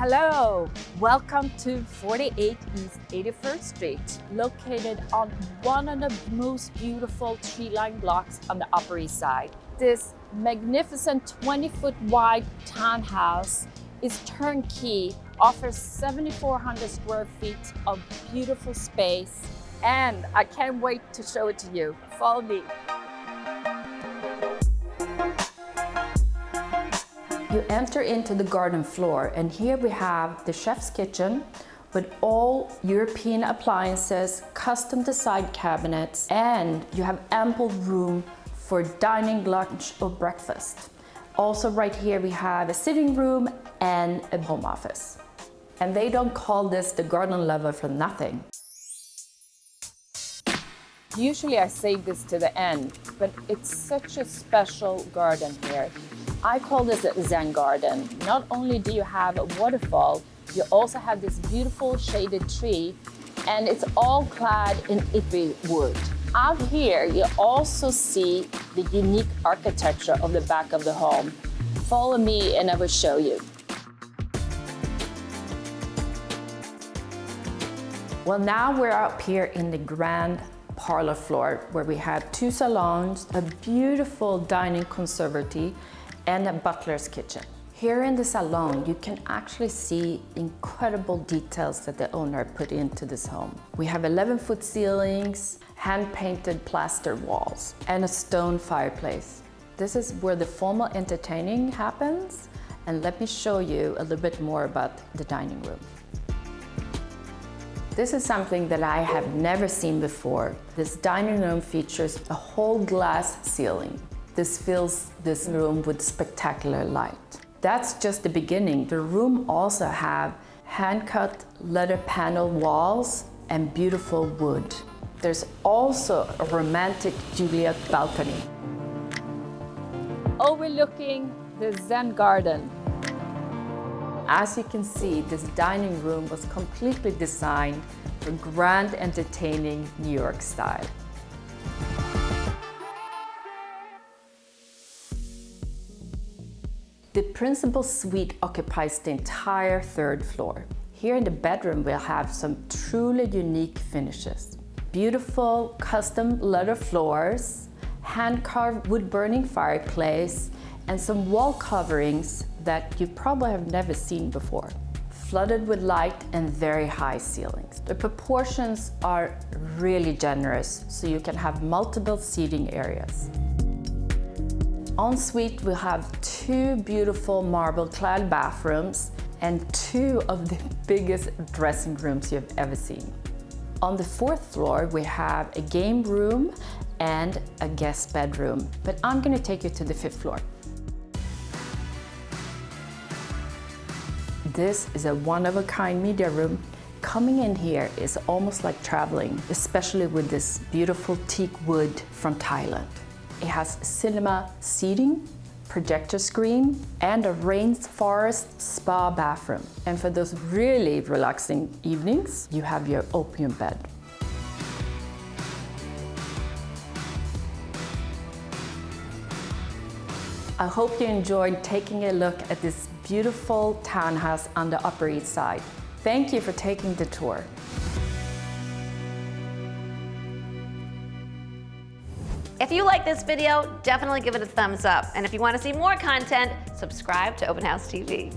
Hello, welcome to 48 East 81st Street, located on one of the most beautiful tree-lined blocks on the Upper East Side. This magnificent 20-foot wide townhouse is turnkey, offers 7,400 square feet of beautiful space, and I can't wait to show it to you. Follow me. You enter into the garden floor, and here we have the chef's kitchen with all European appliances, custom designed cabinets, and you have ample room for dining, lunch, or breakfast. Also right here we have a sitting room and a home office. And they don't call this the garden level for nothing. Usually I save this to the end, but it's such a special garden here. I call this a Zen garden. Not only do you have a waterfall, you also have this beautiful shaded tree, and it's all clad in ipi wood. Out here, you also see the unique architecture of the back of the home. Follow me and I will show you. Well, now we're up here in the grand parlor floor where we have two salons, a beautiful dining conservatory, and a butler's kitchen. Here in the salon, you can actually see incredible details that the owner put into this home. We have 11-foot ceilings, hand-painted plaster walls, and a stone fireplace. This is where the formal entertaining happens, and let me show you a little bit more about the dining room. This is something that I have never seen before. This dining room features a whole glass ceiling. This fills this room with spectacular light. That's just the beginning. The room also have hand-cut leather panel walls and beautiful wood. There's also a romantic Juliet balcony overlooking the Zen garden. As you can see, this dining room was completely designed for grand entertaining New York style. The principal suite occupies the entire third floor. Here in the bedroom, we'll have some truly unique finishes. Beautiful custom leather floors, hand-carved wood-burning fireplace, and some wall coverings that you probably have never seen before. Flooded with light and very high ceilings. The proportions are really generous, so you can have multiple seating areas. En suite, we'll have two beautiful marble-clad bathrooms and two of the biggest dressing rooms you've ever seen. On the fourth floor, we have a game room and a guest bedroom, but I'm going to take you to the fifth floor. This is a one-of-a-kind media room. Coming in here is almost like traveling, especially with this beautiful teak wood from Thailand. It has cinema seating, projector screen, and a rainforest spa bathroom. And for those really relaxing evenings, you have your opium bed. I hope you enjoyed taking a look at this beautiful townhouse on the Upper East Side. Thank you for taking the tour. If you like this video, definitely give it a thumbs up. And if you want to see more content, subscribe to Open House TV.